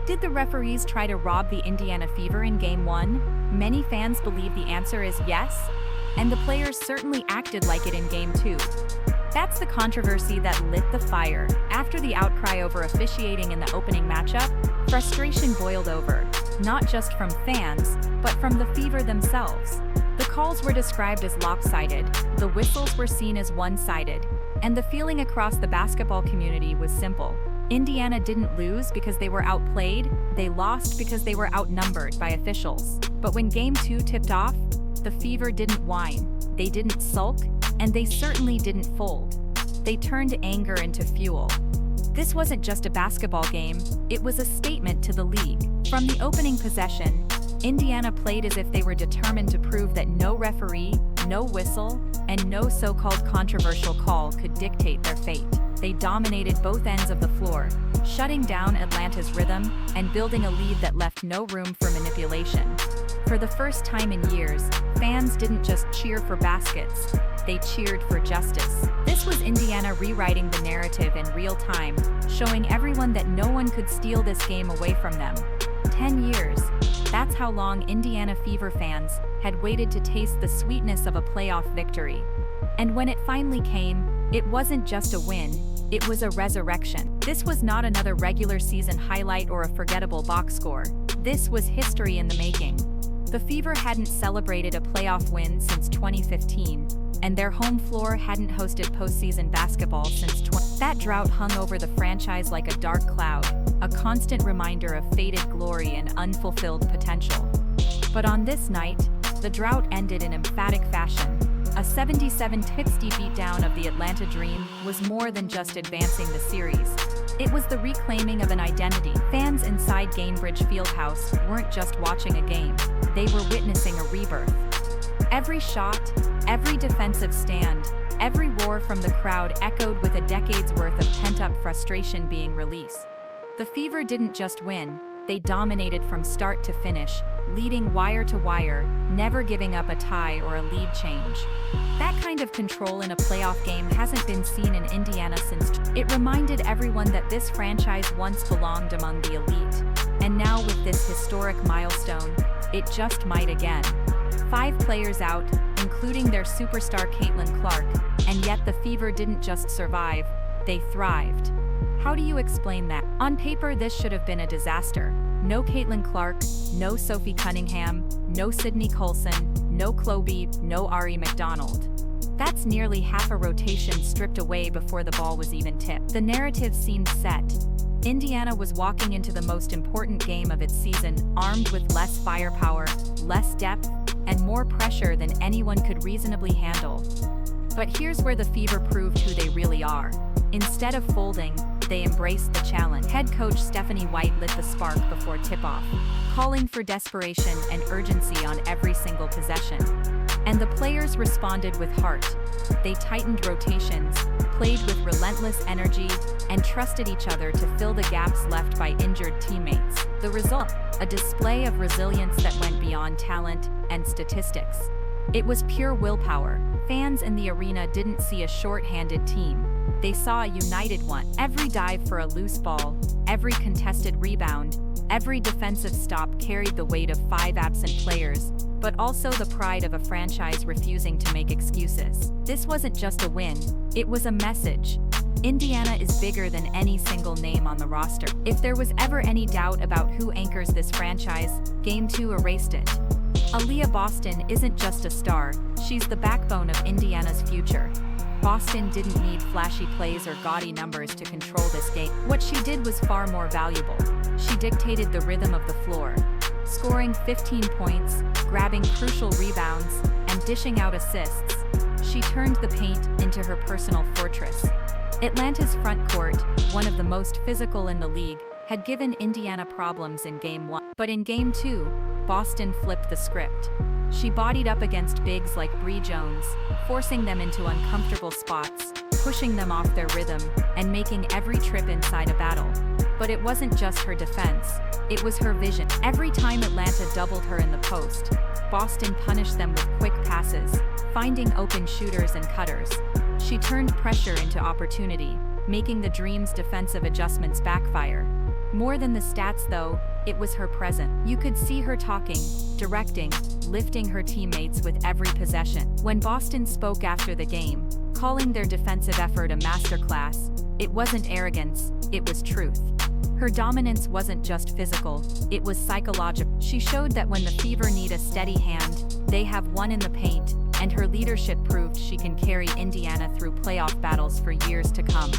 Did the referees try to rob the Indiana Fever in Game 1? Many fans believe the answer is yes, and the players certainly acted like it in Game 2. That's the controversy that lit the fire. After the outcry over officiating in the opening matchup, frustration boiled over, not just from fans, but from the Fever themselves. The calls were described as lopsided, the whistles were seen as one-sided, and the feeling across the basketball community was simple. Indiana didn't lose because they were outplayed, they lost because they were outnumbered by officials. But when Game 2 tipped off, the Fever didn't whine, they didn't sulk, and they certainly didn't fold. They turned anger into fuel. This wasn't just a basketball game, it was a statement to the league. From the opening possession, Indiana played as if they were determined to prove that no referee, no whistle, and no so-called controversial call could dictate their fate. They dominated both ends of the floor, shutting down Atlanta's rhythm and building a lead that left no room for manipulation. For the first time in years, fans didn't just cheer for baskets, they cheered for justice. This was Indiana rewriting the narrative in real time, showing everyone that no one could steal this game away from them. 10 years. That's how long Indiana Fever fans had waited to taste the sweetness of a playoff victory. And when it finally came, it wasn't just a win, it was a resurrection. This was not another regular season highlight or a forgettable box score. This was history in the making. The Fever hadn't celebrated a playoff win since 2015, and their home floor hadn't hosted postseason basketball since That drought hung over the franchise like a dark cloud, a constant reminder of faded glory and unfulfilled potential. But on this night, the drought ended in emphatic fashion. A 77-60 beatdown of the Atlanta Dream was more than just advancing the series. It was the reclaiming of an identity. Fans inside Gainbridge Fieldhouse weren't just watching a game, they were witnessing a rebirth. Every shot, every defensive stand, every roar from the crowd echoed with a decade's worth of pent-up frustration being released. The Fever didn't just win, they dominated from start to finish, leading wire to wire, never giving up a tie or a lead change. That kind of control in a playoff game hasn't been seen in Indiana since. It reminded everyone that this franchise once belonged among the elite. And now with this historic milestone, it just might again. 5 players out, including their superstar Caitlin Clark, and yet the Fever didn't just survive, they thrived. How do you explain that? On paper, this should have been a disaster. No Caitlin Clark, no Sophie Cunningham, no Sydney Colson, no Chloe, no Ari McDonald. That's nearly half a rotation stripped away before the ball was even tipped. The narrative seemed set. Indiana was walking into the most important game of its season, armed with less firepower, less depth, and more pressure than anyone could reasonably handle. But here's where the Fever proved who they really are. Instead of folding, they embraced the challenge. Head coach Stephanie White lit the spark before tip-off, calling for desperation and urgency on every single possession. And the players responded with heart. They tightened rotations, played with relentless energy, and trusted each other to fill the gaps left by injured teammates. The result, a display of resilience that went beyond talent and statistics. It was pure willpower. Fans in the arena didn't see a short-handed team. They saw a united one. Every dive for a loose ball, every contested rebound, every defensive stop carried the weight of 5 absent players, but also the pride of a franchise refusing to make excuses. This wasn't just a win, it was a message. Indiana is bigger than any single name on the roster. If there was ever any doubt about who anchors this franchise, Game 2 erased it. Aliyah Boston isn't just a star, she's the backbone of Indiana's future. Boston didn't need flashy plays or gaudy numbers to control this game. What she did was far more valuable. She dictated the rhythm of the floor, scoring 15 points, grabbing crucial rebounds, and dishing out assists. She turned the paint into her personal fortress. Atlanta's front court, one of the most physical in the league, had given Indiana problems in Game 1. But in Game 2, Boston flipped the script. She bodied up against bigs like Bree Jones, forcing them into uncomfortable spots, pushing them off their rhythm, and making every trip inside a battle. But it wasn't just her defense, it was her vision. Every time Atlanta doubled her in the post, Boston punished them with quick passes, finding open shooters and cutters. She turned pressure into opportunity, making the Dream's defensive adjustments backfire. More than the stats though, it was her presence. You could see her talking, directing, lifting her teammates with every possession. When Boston spoke after the game, calling their defensive effort a masterclass, it wasn't arrogance, it was truth. Her dominance wasn't just physical, it was psychological. She showed that when the Fever need a steady hand, they have one in the paint, and her leadership proved she can carry Indiana through playoff battles for years to come.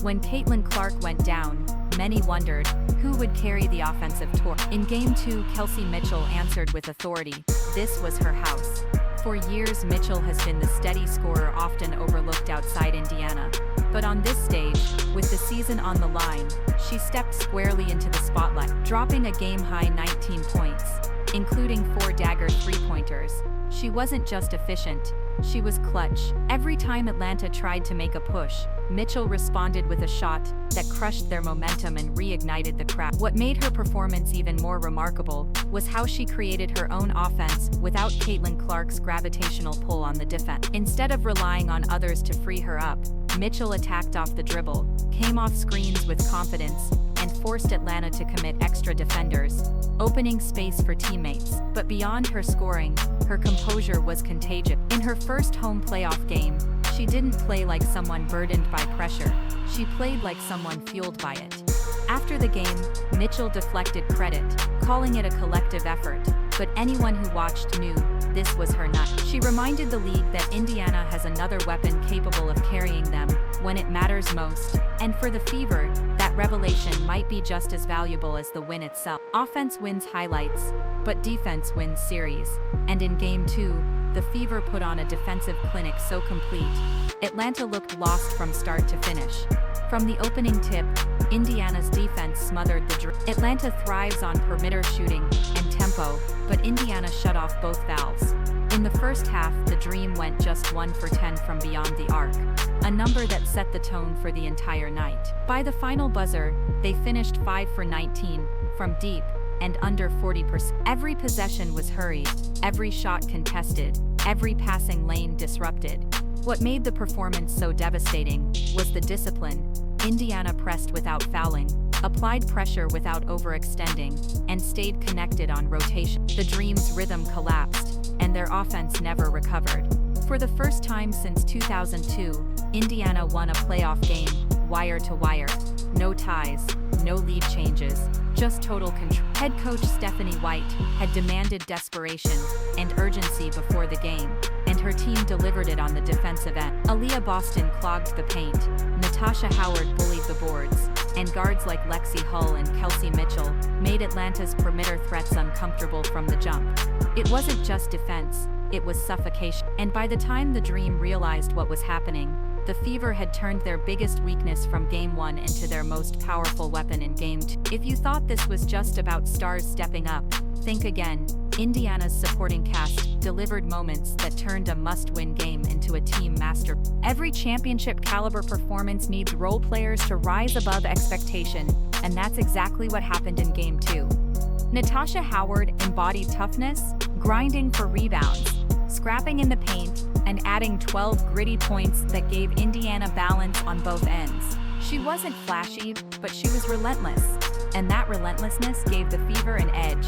When Caitlin Clark went down, many wondered who would carry the offensive torch. In Game 2, Kelsey Mitchell answered with authority. This was her house. For years, Mitchell has been the steady scorer often overlooked outside Indiana. But on this stage, with the season on the line, she stepped squarely into the spotlight, dropping a game-high 19 points, including 4 dagger three-pointers. She wasn't just efficient, she was clutch. Every time Atlanta tried to make a push, Mitchell responded with a shot that crushed their momentum and reignited the crowd. What made her performance even more remarkable was how she created her own offense without Caitlin Clark's gravitational pull on the defense. Instead of relying on others to free her up, Mitchell attacked off the dribble, came off screens with confidence, and forced Atlanta to commit extra defenders, opening space for teammates. But beyond her scoring, her composure was contagious. In her first home playoff game, she didn't play like someone burdened by pressure, she played like someone fueled by it. After the game, Mitchell deflected credit, calling it a collective effort, but anyone who watched knew this was her night. She reminded the league that Indiana has another weapon capable of carrying them when it matters most, and for the Fever, that revelation might be just as valuable as the win itself. Offense wins highlights, but defense wins series, and in Game 2, the Fever put on a defensive clinic so complete, Atlanta looked lost from start to finish. From the opening tip, Indiana's defense smothered the Dream. Atlanta thrives on perimeter shooting and tempo, but Indiana shut off both valves. In the first half, the Dream went just 1 for 10 from beyond the arc, a number that set the tone for the entire night. By the final buzzer, they finished 5 for 19 from deep and under 40%. Every possession was hurried, every shot contested, every passing lane disrupted. What made the performance so devastating was the discipline. Indiana pressed without fouling, applied pressure without overextending, and stayed connected on rotation. The Dream's rhythm collapsed, and their offense never recovered. For the first time since 2002, Indiana won a playoff game, wire to wire. No ties, no lead changes, just total control. Head coach Stephanie White had demanded desperation and urgency before the game, and her team delivered it on the defensive end. Aliyah Boston clogged the paint, Natasha Howard bullied the boards, and guards like Lexi Hull and Kelsey Mitchell made Atlanta's perimeter threats uncomfortable from the jump. It wasn't just defense, it was suffocation. And by the time the Dream realized what was happening, the Fever had turned their biggest weakness from Game 1 into their most powerful weapon in Game 2. If you thought this was just about stars stepping up, think again. Indiana's supporting cast delivered moments that turned a must-win game into a team master. Every championship-caliber performance needs role players to rise above expectation, and that's exactly what happened in Game 2. Natasha Howard embodied toughness, grinding for rebounds, scrapping in the paint, and adding 12 gritty points that gave Indiana balance on both ends. She wasn't flashy, but she was relentless, and that relentlessness gave the Fever an edge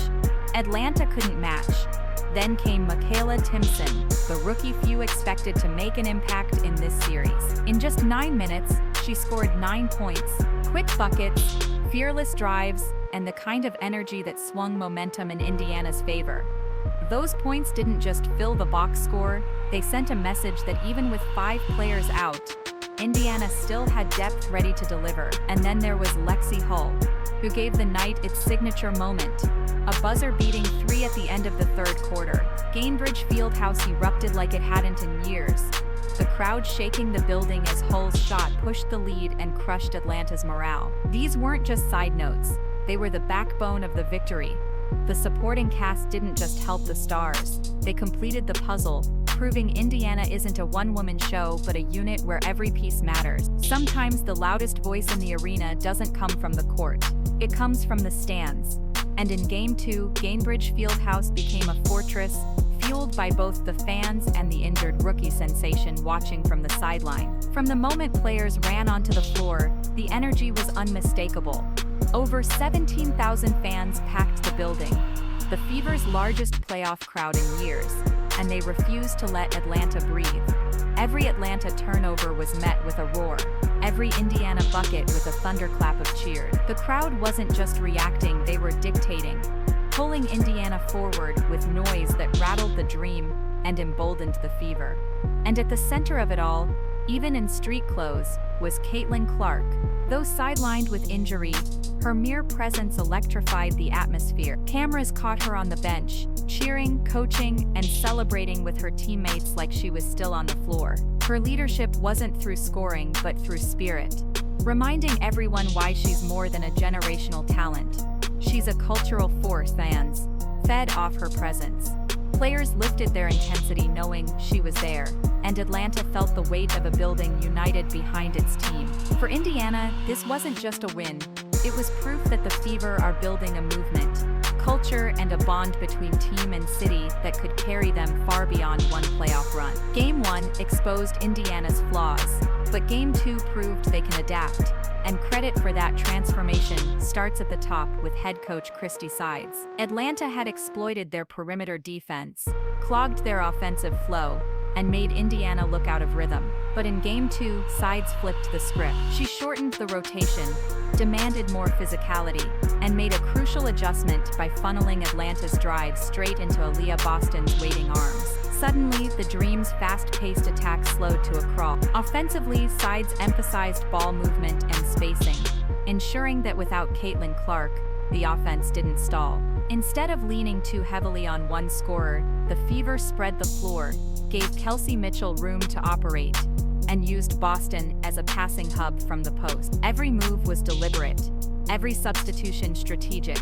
Atlanta couldn't match. Then came Michaela Timpson, the rookie few expected to make an impact in this series. In just 9 minutes, she scored 9 points, quick buckets, fearless drives, and the kind of energy that swung momentum in Indiana's favor. Those points didn't just fill the box score, they sent a message that even with 5 players out, Indiana still had depth ready to deliver. And then there was Lexi Hull, who gave the night its signature moment, a buzzer-beating 3 at the end of the third quarter. Gainbridge Fieldhouse erupted like it hadn't in years, the crowd shaking the building as Hull's shot pushed the lead and crushed Atlanta's morale. These weren't just side notes, they were the backbone of the victory. The supporting cast didn't just help the stars, they completed the puzzle, proving Indiana isn't a one-woman show but a unit where every piece matters. Sometimes the loudest voice in the arena doesn't come from the court, it comes from the stands. And in Game 2, Gainbridge Fieldhouse became a fortress, fueled by both the fans and the injured rookie sensation watching from the sideline. From the moment players ran onto the floor, the energy was unmistakable. Over 17,000 fans packed the building, the Fever's largest playoff crowd in years, and they refused to let Atlanta breathe. Every Atlanta turnover was met with a roar, every Indiana bucket with a thunderclap of cheers. The crowd wasn't just reacting, they were dictating, pulling Indiana forward with noise that rattled the dream and emboldened the Fever. And at the center of it all, even in street clothes, was Caitlin Clark. Though sidelined with injury, her mere presence electrified the atmosphere. Cameras caught her on the bench, cheering, coaching, and celebrating with her teammates like she was still on the floor. Her leadership wasn't through scoring, but through spirit, reminding everyone why she's more than a generational talent. She's a cultural force. Fans fed off her presence. Players lifted their intensity knowing she was there, and Atlanta felt the weight of a building united behind its team. For Indiana, this wasn't just a win. It was proof that the Fever are building a movement, culture, and a bond between team and city that could carry them far beyond one playoff run. Game 1 exposed Indiana's flaws, but Game 2 proved they can adapt. And credit for that transformation starts at the top with head coach Christy Sides. Atlanta had exploited their perimeter defense, clogged their offensive flow, and made Indiana look out of rhythm. But in Game 2, Sides flipped the script. She shortened the rotation, demanded more physicality, and made a crucial adjustment by funneling Atlanta's drive straight into Aliyah Boston's waiting arms. Suddenly, the Dream's fast-paced attack slowed to a crawl. Offensively, Sides emphasized ball movement and spacing, ensuring that without Caitlin Clark, the offense didn't stall. Instead of leaning too heavily on one scorer, the Fever spread the floor, gave Kelsey Mitchell room to operate, and used Boston as a passing hub from the post. Every move was deliberate, every substitution strategic,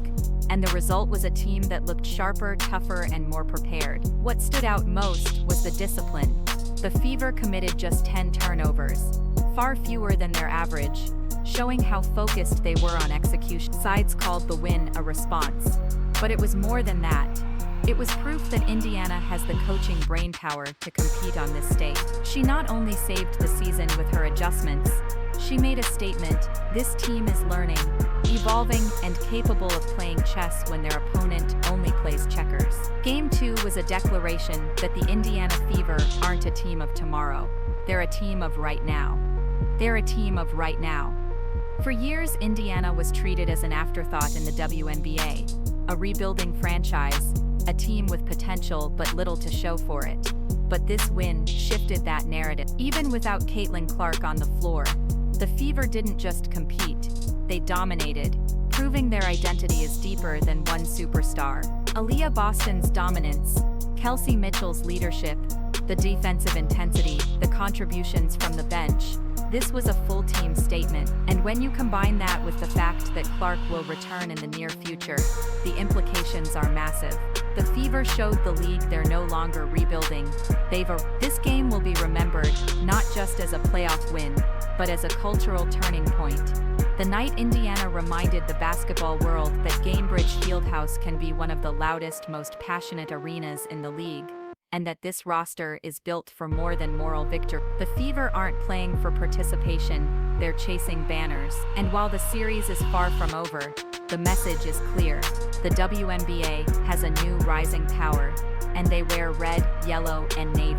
and the result was a team that looked sharper, tougher, and more prepared. What stood out most was the discipline. The Fever committed just 10 turnovers, far fewer than their average, showing how focused they were on execution. Sides called the win a response, but it was more than that. It was proof that Indiana has the coaching brainpower to compete on this stage. She not only saved the season with her adjustments, she made a statement: this team is learning, evolving, and capable of playing chess when their opponent only plays checkers. Game 2 was a declaration that the Indiana Fever aren't a team of tomorrow. They're a team of right now. They're a team of right now. For years, Indiana was treated as an afterthought in the WNBA, a rebuilding franchise, a team with potential but little to show for it. But this win shifted that narrative. Even without Caitlin Clark on the floor, the Fever didn't just compete, they dominated, proving their identity is deeper than one superstar. Aliyah Boston's dominance, Kelsey Mitchell's leadership, the defensive intensity, the contributions from the bench. This was a full team statement, and when you combine that with the fact that Clark will return in the near future, the implications are massive. The Fever showed the league they're no longer rebuilding. This game will be remembered not just as a playoff win, but as a cultural turning point. The night Indiana reminded the basketball world that Gainbridge Fieldhouse can be one of the loudest, most passionate arenas in the league, and that this roster is built for more than moral victory. The Fever aren't playing for participation, they're chasing banners. And while the series is far from over, the message is clear. The WNBA has a new rising power, and they wear red, yellow, and navy.